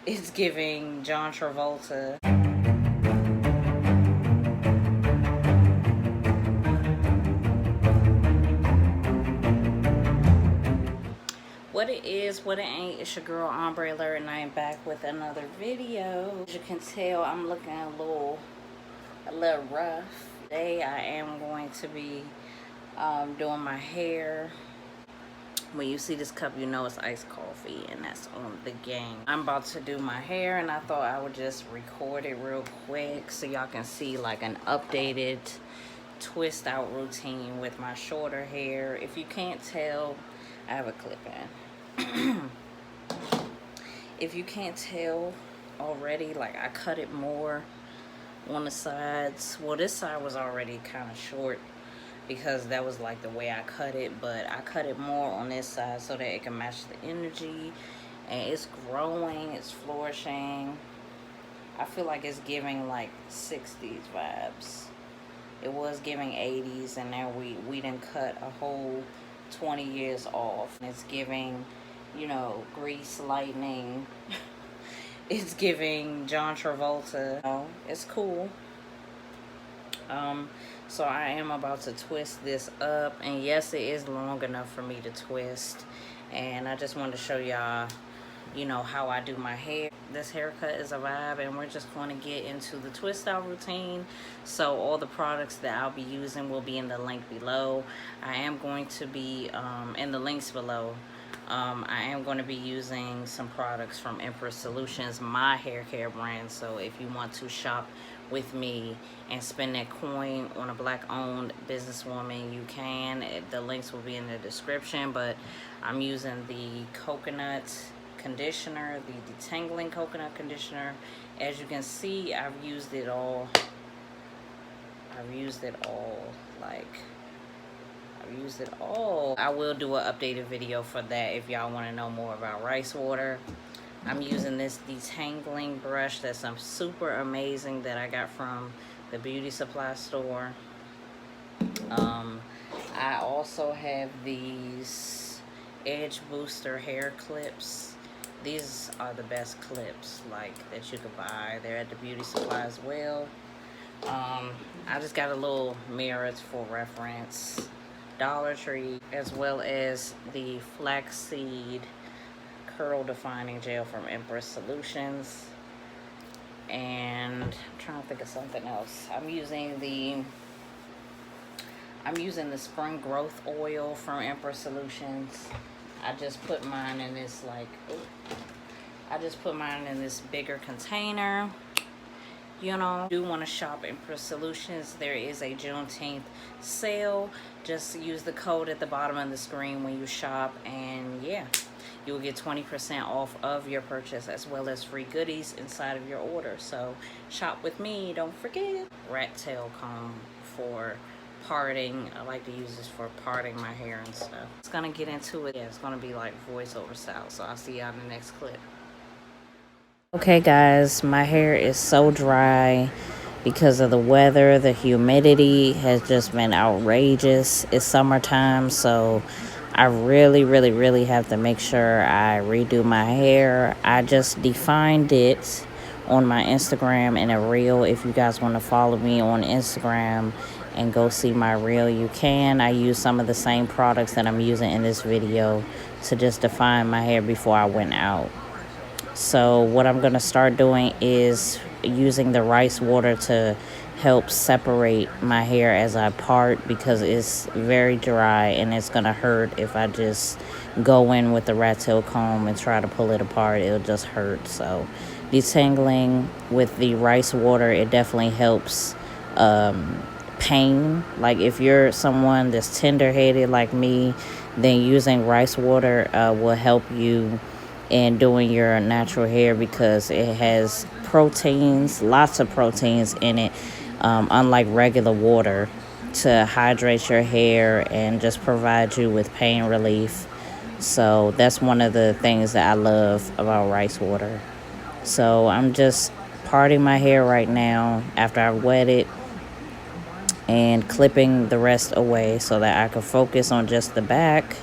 It's giving John Travolta. What it is, what it ain't, it's your girl Ombre Alert, and I am back with another video. As you can tell, I'm looking a little rough. Today I am going to be doing my hair. When you see this cup, you know it's iced coffee, and that's on the gang. I'm about to do my hair, and I thought I would just record it real quick so y'all can see like an updated twist out routine with my shorter hair. If you can't tell, I have a clip in. If you can't tell already, like I cut it more on the sides. Well, this side was already kind of short because that was like the way I cut it, but I cut it more on this side so that it can match the energy, and it's growing, it's flourishing. I feel like it's giving like 60s vibes. It was giving 80s, and now we done cut a whole 20 years off. It's giving, you know, Grease Lightning. It's giving John Travolta. Oh, it's cool. So I am about to twist this up, and yes, it is long enough for me to twist. And I just wanted to show y'all, you know, how I do my hair. This haircut is a vibe, and we're just going to get into the twist out routine. So all the products that I'll be using will be in the link below. I am going to be in the links below. I am going to be using some products from Empress Solutions, my hair care brand. So if you want to shop with me and spend that coin on a black owned businesswoman, you can. The links will be in the description, but I'm using the coconut conditioner, the detangling coconut conditioner. As you can see, I've used it all. I will do an updated video for that if y'all want to know more about rice water. I'm using this detangling brush that's super amazing that I got from the beauty supply store. I also have these Edge Booster hair clips. These are the best clips like that you could buy. They're at the beauty supply as well. I just got a little mirrors for reference. Dollar Tree, as well as the flaxseed curl defining gel from Empress Solutions. And I'm trying to think of something else. I'm using the spring growth oil from Empress Solutions. I just put mine in this bigger container. You know, do want to shop Empress Solutions, there is a Juneteenth sale. Just use the code at the bottom of the screen when you shop, and yeah, you will get 20% off of your purchase, as well as free goodies inside of your order. So shop with me, don't forget. Rat tail comb for parting. I like to use this for parting my hair and stuff. It's gonna get into it. Yeah, it's gonna be like voiceover style, so I'll see y'all in the next clip. Okay guys, my hair is so dry because of the weather. The humidity has just been outrageous. It's summertime, so I really have to make sure I redo my hair. I just defined it on my Instagram in a reel. If you guys want to follow me on Instagram and go see my reel, you can. I use some of the same products that I'm using in this video to just define my hair before I went out. So what I'm going to start doing is using the rice water to help separate my hair as I part, because it's very dry and it's going to hurt if I just go in with the rat tail comb and try to pull it apart. It'll just hurt. So detangling with the rice water, it definitely helps pain. Like if you're someone that's tender-headed like me, then using rice water will help you in doing your natural hair, because it has proteins, lots of proteins in it, unlike regular water, to hydrate your hair and just provide you with pain relief. So that's one of the things that I love about rice water. So I'm just parting my hair right now after I wet it and clipping the rest away so that I can focus on just the back.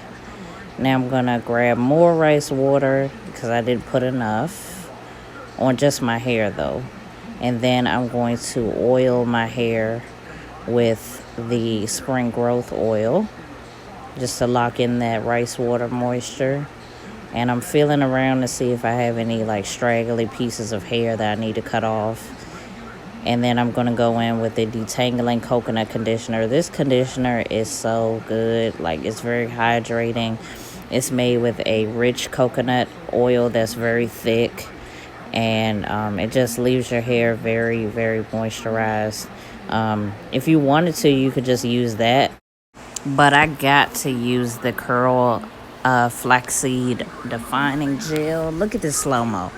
Now I'm gonna grab more rice water because I didn't put enough. on just my hair though. And then I'm going to oil my hair with the Spring Growth Oil just to lock in that rice water moisture. And I'm feeling around to see if I have any like straggly pieces of hair that I need to cut off. And then I'm going to go in with the Detangling Coconut Conditioner. This conditioner is so good. Like, it's very hydrating. It's made with a rich coconut oil that's very thick. And it just leaves your hair very, very moisturized. If you wanted to, you could just use that. But I got to use the Curl Flaxseed Defining Gel. Look at this slow-mo.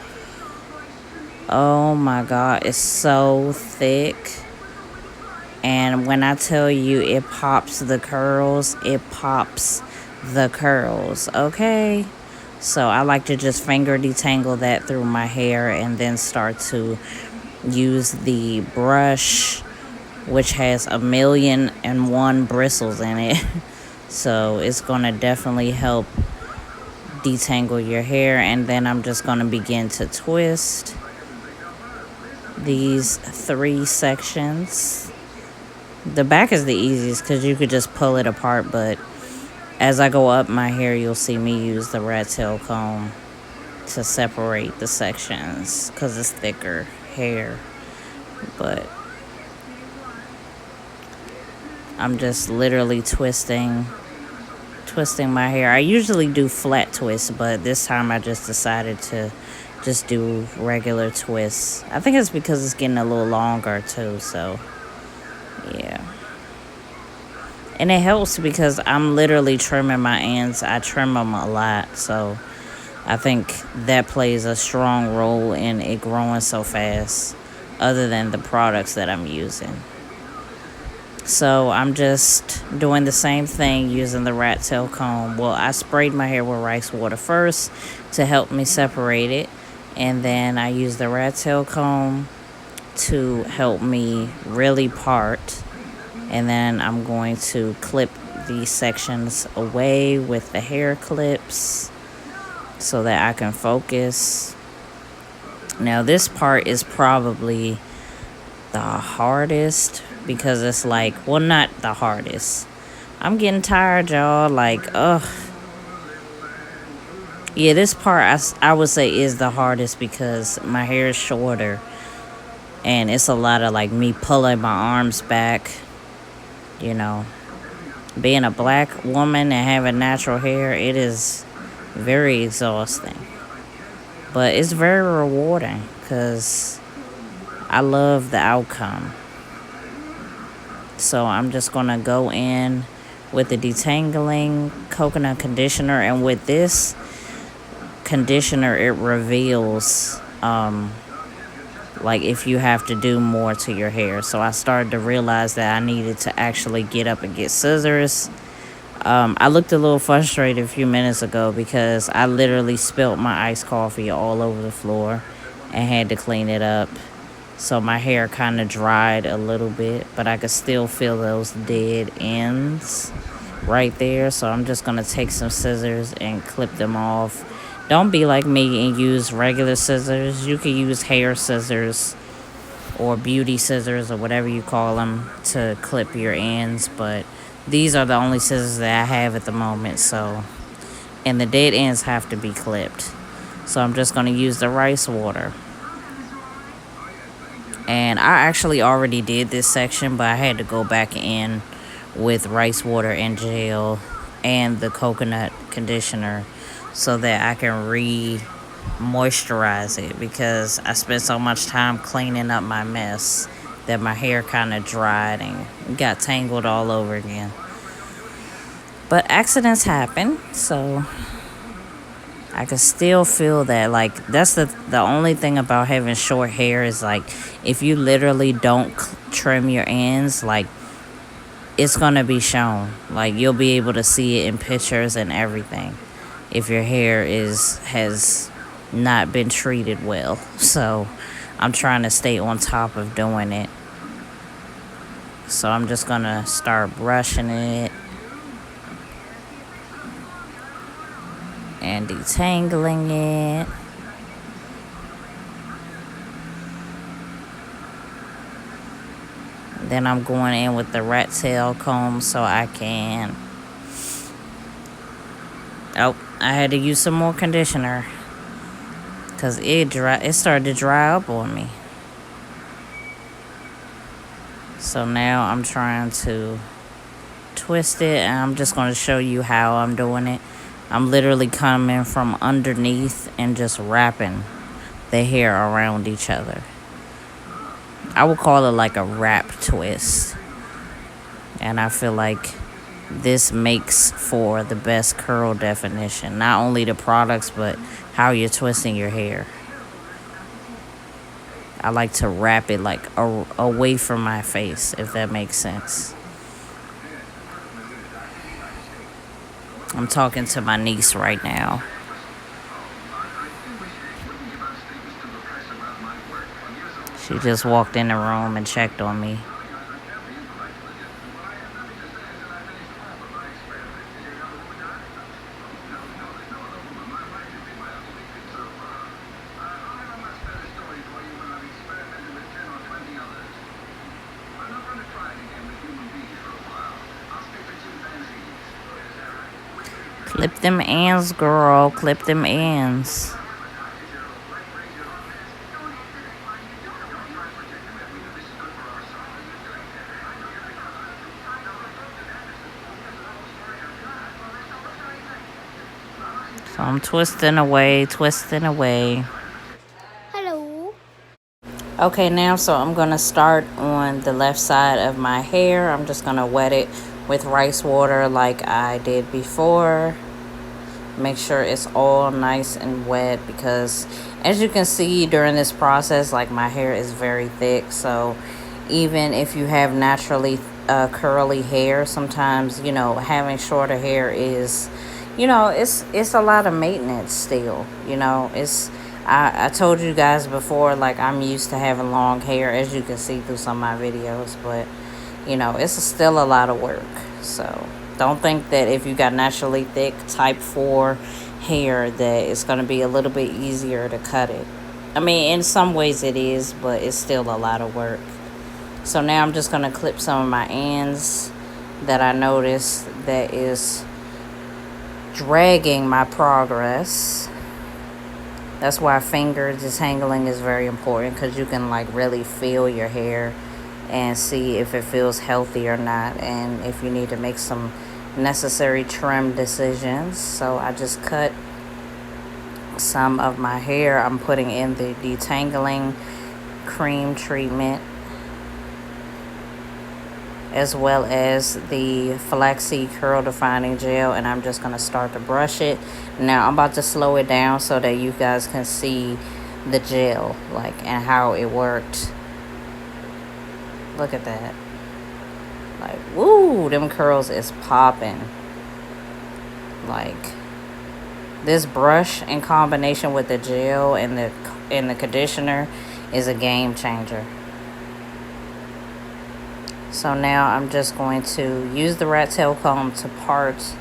Oh my God, it's so thick. And when I tell you it pops the curls, it pops the curls, okay? So I like to just finger detangle that through my hair and then start to use the brush, which has 1,000,001 bristles in it. So it's gonna definitely help detangle your hair. And then I'm just gonna begin to twist these 3 sections. The back is the easiest because you could just pull it apart, but as I go up my hair, you'll see me use the rat tail comb to separate the sections because it's thicker hair. But I'm just literally twisting my hair. I usually do flat twists, but this time I just decided to just do regular twists. I think it's because it's getting a little longer too, so yeah. And it helps because I'm literally trimming my ends. I trim them a lot, so I think that plays a strong role in it growing so fast, other than the products that I'm using. So I'm just doing the same thing using the rat tail comb. Well, I sprayed my hair with rice water first to help me separate it. And then I use the rat tail comb to help me really part. And then I'm going to clip these sections away with the hair clips so that I can focus. Now this part is probably the hardest because it's like, well, not the hardest. I'm getting tired, y'all. Like, ugh. Yeah, this part I would say is the hardest because my hair is shorter. And it's a lot of like me pulling my arms back. You know, being a black woman and having natural hair, it is very exhausting. But it's very rewarding because I love the outcome. So I'm just going to go in with the Detangling Coconut Conditioner. And with this conditioner, it reveals like if you have to do more to your hair. So I started to realize that I needed to actually get up and get scissors. I looked a little frustrated a few minutes ago because I literally spilled my iced coffee all over the floor and had to clean it up. So my hair kind of dried a little bit, but I could still feel those dead ends right there. So I'm just going to take some scissors and clip them off. Don't be like me and use regular scissors. You can use hair scissors or beauty scissors or whatever you call them to clip your ends. But these are the only scissors that I have at the moment. So, and the dead ends have to be clipped. So I'm just going to use the rice water. And I actually already did this section, but I had to go back in with rice water and gel and the coconut conditioner so that I can re-moisturize it because I spent so much time cleaning up my mess that my hair kind of dried and got tangled all over again. But accidents happen, so I can still feel that. Like, that's the only thing about having short hair is, like, if you literally don't trim your ends, like, it's going to be shown. Like, you'll be able to see it in pictures and everything if your hair has not been treated well. So I'm trying to stay on top of doing it. So I'm just going to start brushing it and detangling it. then I'm going in with the rat tail comb so I can... Oh, I had to use some more conditioner because it started to dry up on me. So now I'm trying to twist it, and I'm just going to show you how I'm doing it. I'm literally coming from underneath and just wrapping the hair around each other. I would call it like a wrap twist. And I feel like this makes for the best curl definition. Not only the products, but how you're twisting your hair. I like to wrap it like away from my face, if that makes sense. I'm talking to my niece right now. She just walked in the room and checked on me. Clip them ends, girl. Clip them ends. So I'm twisting away, twisting away. Hello. Okay, now so I'm going to start on the left side of my hair. I'm just going to wet it with rice water like I did before. Make sure it's all nice and wet, because as you can see during this process, like, my hair is very thick. So even if you have naturally curly hair, sometimes, you know, having shorter hair is, you know, it's a lot of maintenance still. You know, I told you guys before, like, I'm used to having long hair, as you can see through some of my videos, but, you know, it's still a lot of work. So don't think that if you got naturally thick type 4 hair that it's going to be a little bit easier to cut it. I mean, in some ways it is, but it's still a lot of work. So now I'm just going to clip some of my ends that I noticed that is dragging my progress. That's why finger detangling is very important, because you can, like, really feel your hair and see if it feels healthy or not, and if you need to make some necessary trim decisions. So I just cut some of my hair. I'm putting in the detangling cream treatment, as well as the flaxseed curl defining gel, and I'm just going to start to brush it. Now I'm about to slow it down so that you guys can see the gel, like, and how it worked. Look at that. Like, woo, them curls is popping. Like, this brush in combination with the gel and the conditioner is a game changer. So now I'm just going to use the rat tail comb to part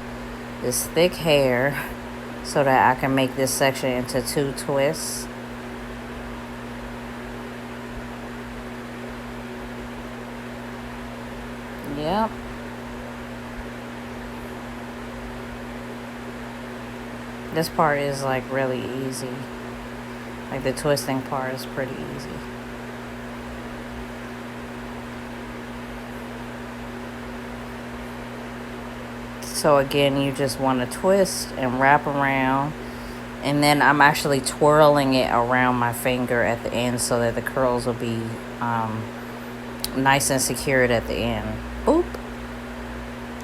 this thick hair so that I can make this section into 2 twists. Yep. This part is, like, really easy. Like, the twisting part is pretty easy. So again, you just want to twist and wrap around, and then I'm actually twirling it around my finger at the end so that the curls will be nice and secured at the end. Boop.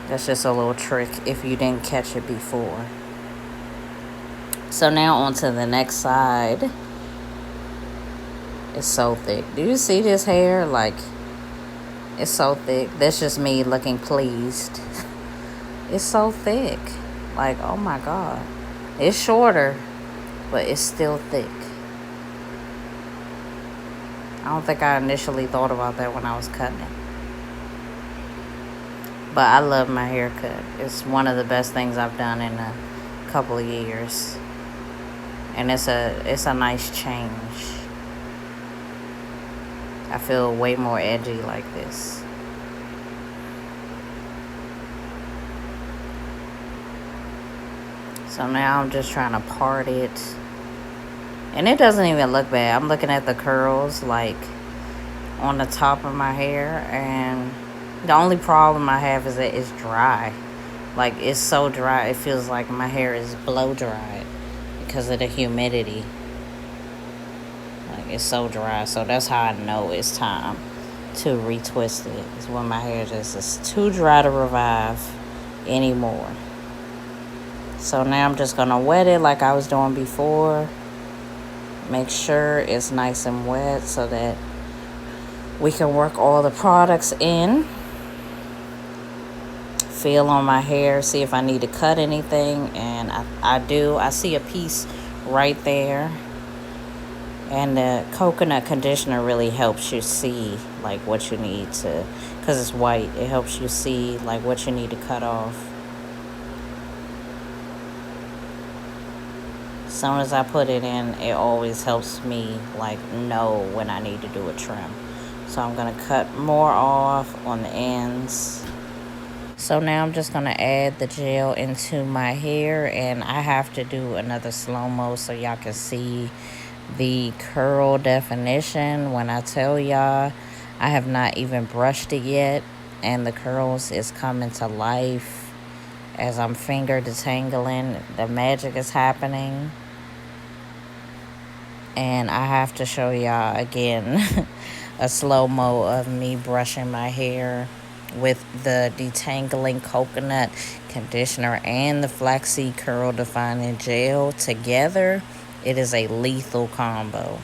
That's just a little trick if you didn't catch it before. So now on to the next side. It's so thick. Do you see this hair? Like, it's so thick. That's just me looking pleased. It's so thick. Like, oh my God. It's shorter, but it's still thick. I don't think I initially thought about that when I was cutting it. But I love my haircut. It's one of the best things I've done in a couple of years. And it's a nice change. I feel way more edgy like this. So now I'm just trying to part it. And it doesn't even look bad. I'm looking at the curls like on the top of my hair, and the only problem I have is that it's dry. Like, it's so dry, it feels like my hair is blow dried because of the humidity. Like, it's so dry. So that's how I know it's time to retwist it. It's when my hair just is too dry to revive anymore. So now I'm just gonna wet it like I was doing before. Make sure it's nice and wet so that we can work all the products in. Feel on my hair, see if I need to cut anything, and I do. I see a piece right there. And the coconut conditioner really helps you see like what you need to, because it's white, it helps you see like what you need to cut off. As soon as I put it in, it always helps me like know when I need to do a trim. So I'm gonna cut more off on the ends. So now I'm just gonna add the gel into my hair, and I have to do another slow-mo so y'all can see the curl definition. When I tell y'all, I have not even brushed it yet, and the curls is coming to life as I'm finger detangling. The magic is happening. And I have to show y'all again a slow-mo of me brushing my hair with the detangling coconut conditioner and the flaxseed curl defining gel together. It is a lethal combo,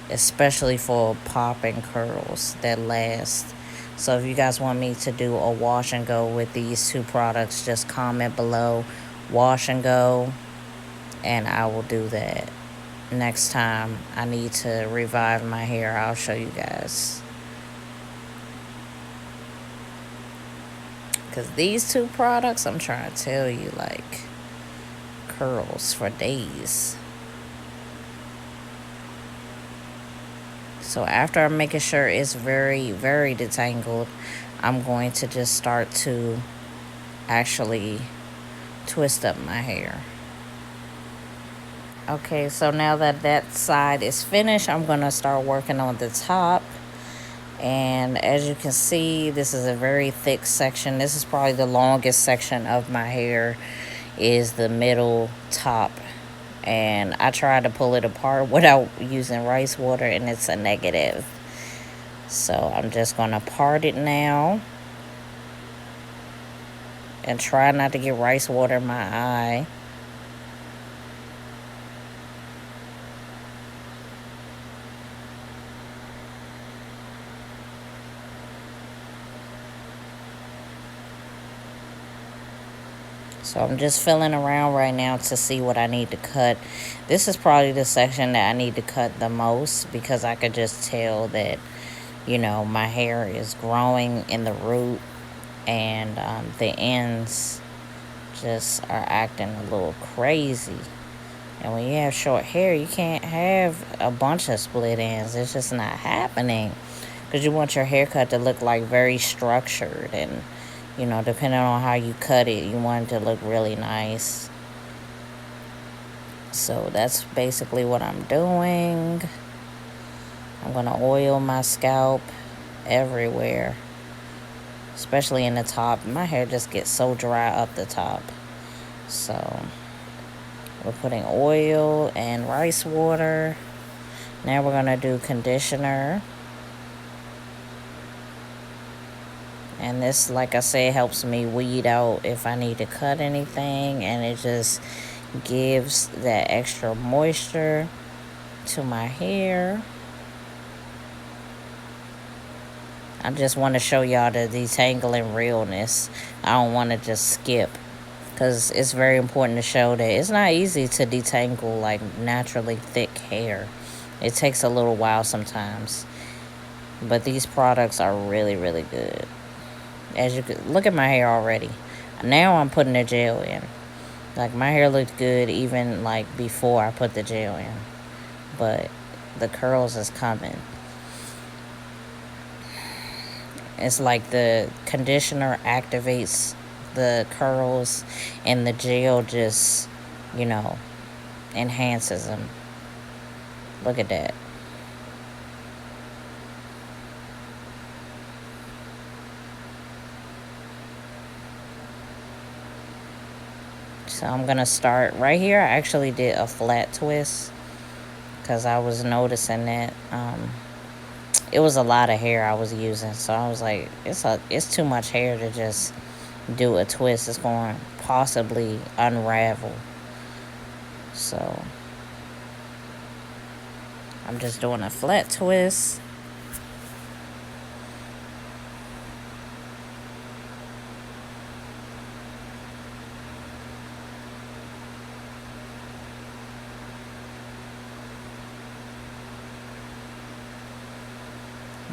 especially for popping curls that last. So if you guys want me to do a wash and go with these two products, just comment below wash and go, and I will do that. Next time I need to revive my hair, I'll show you guys. Because these two products, I'm trying to tell you, like, curls for days. So after I'm making sure it's very, very detangled, I'm going to just start to actually twist up my hair. Okay, so now that that side is finished, I'm going to start working on the top. And as you can see, this is a very thick section. This is probably the longest section of my hair, is the middle top. And I tried to pull it apart without using rice water, and it's a negative. So I'm just going to part it now. And try not to get rice water in my eye. So I'm just feeling around right now to see what I need to cut. This is probably the section that I need to cut the most, because I could just tell that, you know, my hair is growing in the root, and the ends just are acting a little crazy. And when you have short hair, you can't have a bunch of split ends. It's just not happening, because you want your haircut to look like very structured, and you know, depending on how you cut it, you want it to look really nice. So that's basically what I'm doing. I'm going to oil my scalp everywhere, especially in the top. My hair just gets so dry up the top. So we're putting oil and rice water. Now we're going to do conditioner. And this, like I said, helps me weed out if I need to cut anything. And it just gives that extra moisture to my hair. I just want to show y'all the detangling realness. I don't want to just skip, because it's very important to show that it's not easy to detangle like naturally thick hair. It takes a little while sometimes. But these products are really, really good. As you could look at my hair already. Now I'm putting the gel in. Like, my hair looked good even like before I put the gel in. But the curls is coming. It's like the conditioner activates the curls, and the gel just you know, enhances them. Look at that. So I'm going to start right here. I actually did a flat twist because I was noticing that it was a lot of hair I was using. So I was like, it's too much hair to just do a twist. It's going to possibly unravel. So I'm just doing a flat twist.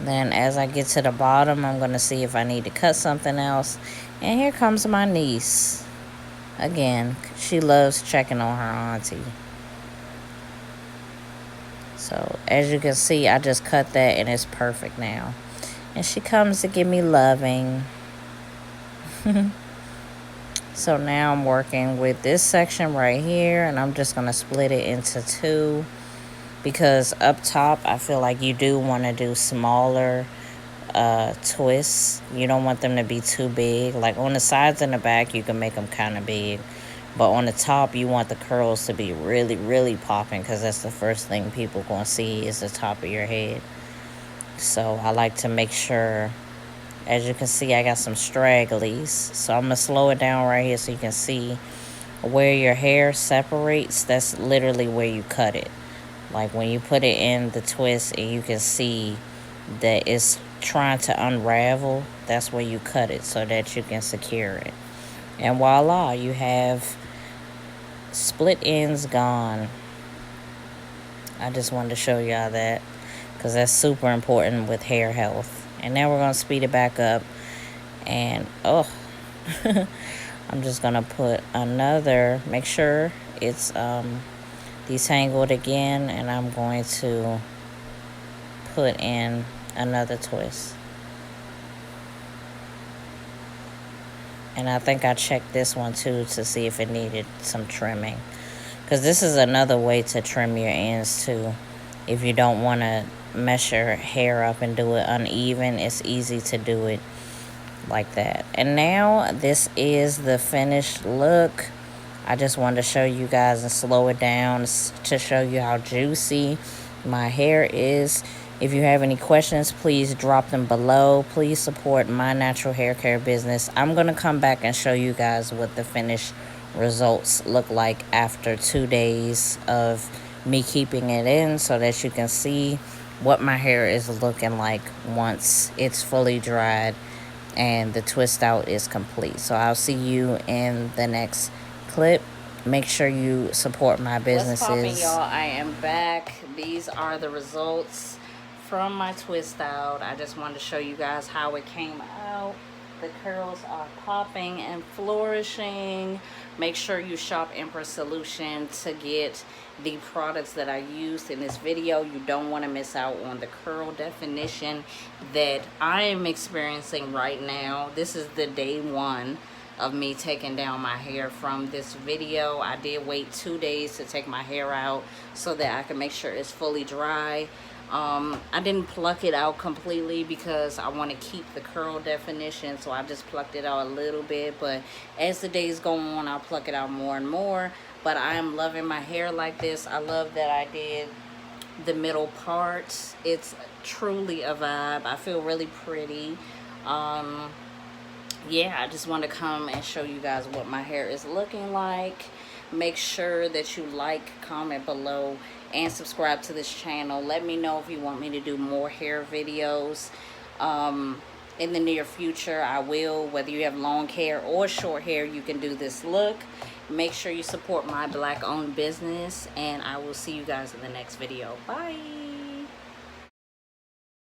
Then as I get to the bottom, I'm going to see if I need to cut something else. And here comes my niece. Again, she loves checking on her auntie. So as you can see, I just cut that and it's perfect now. And she comes to give me loving. So now I'm working with this section right here, and I'm just going to split it into two. Because up top, I feel like you do want to do smaller twists. You don't want them to be too big. Like on the sides and the back, you can make them kind of big. But on the top, you want the curls to be really, really popping, because that's the first thing people going to see is the top of your head. So I like to make sure, as you can see, I got some stragglies. So I'm going to slow it down right here so you can see where your hair separates. That's literally where you cut it. Like when you put it in the twist and you can see that it's trying to unravel, that's where you cut it so that you can secure it. And voila, you have split ends gone. I just wanted to show y'all that because that's super important with hair health. And now we're going to speed it back up. And, I'm just going to put another, make sure it's detangled again, and I'm going to put in another twist. And I think I checked this one too to see if it needed some trimming, because this is another way to trim your ends too. If you don't want to mess your hair up and do it uneven, it's easy to do it like that. And now this is the finished look. I just wanted to show you guys and slow it down to show you how juicy my hair is. If you have any questions, please drop them below. Please support my natural hair care business. I'm going to come back and show you guys what the finished results look like after 2 days of me keeping it in, so that you can see what my hair is looking like once it's fully dried and the twist out is complete. So I'll see you in the next clip. Make sure you support my businesses. What's poppin', y'all? I am back. These are the results from my twist out. I just wanted to show you guys how it came out. The curls are popping and flourishing. Make sure you shop Empress Solution to get the products that I used in this video. You don't want to miss out on the curl definition that I am experiencing right now. This is the day one of me taking down my hair from this video. I did wait 2 days to take my hair out so that I can make sure it's fully dry. I didn't pluck it out completely because I want to keep the curl definition, so I just plucked it out a little bit. But as the days go on, I'll pluck it out more and more. But I am loving my hair like this. I love that I did the middle parts. It's truly a vibe. I feel really pretty. Yeah, I just want to come and show you guys what my hair is looking like. Make sure that you like, comment below, and subscribe to this channel. Let me know if you want me to do more hair videos. In the near future, I will. Whether you have long hair or short hair, you can do this look. Make sure you support my Black-owned business, and I will see you guys in the next video. Bye.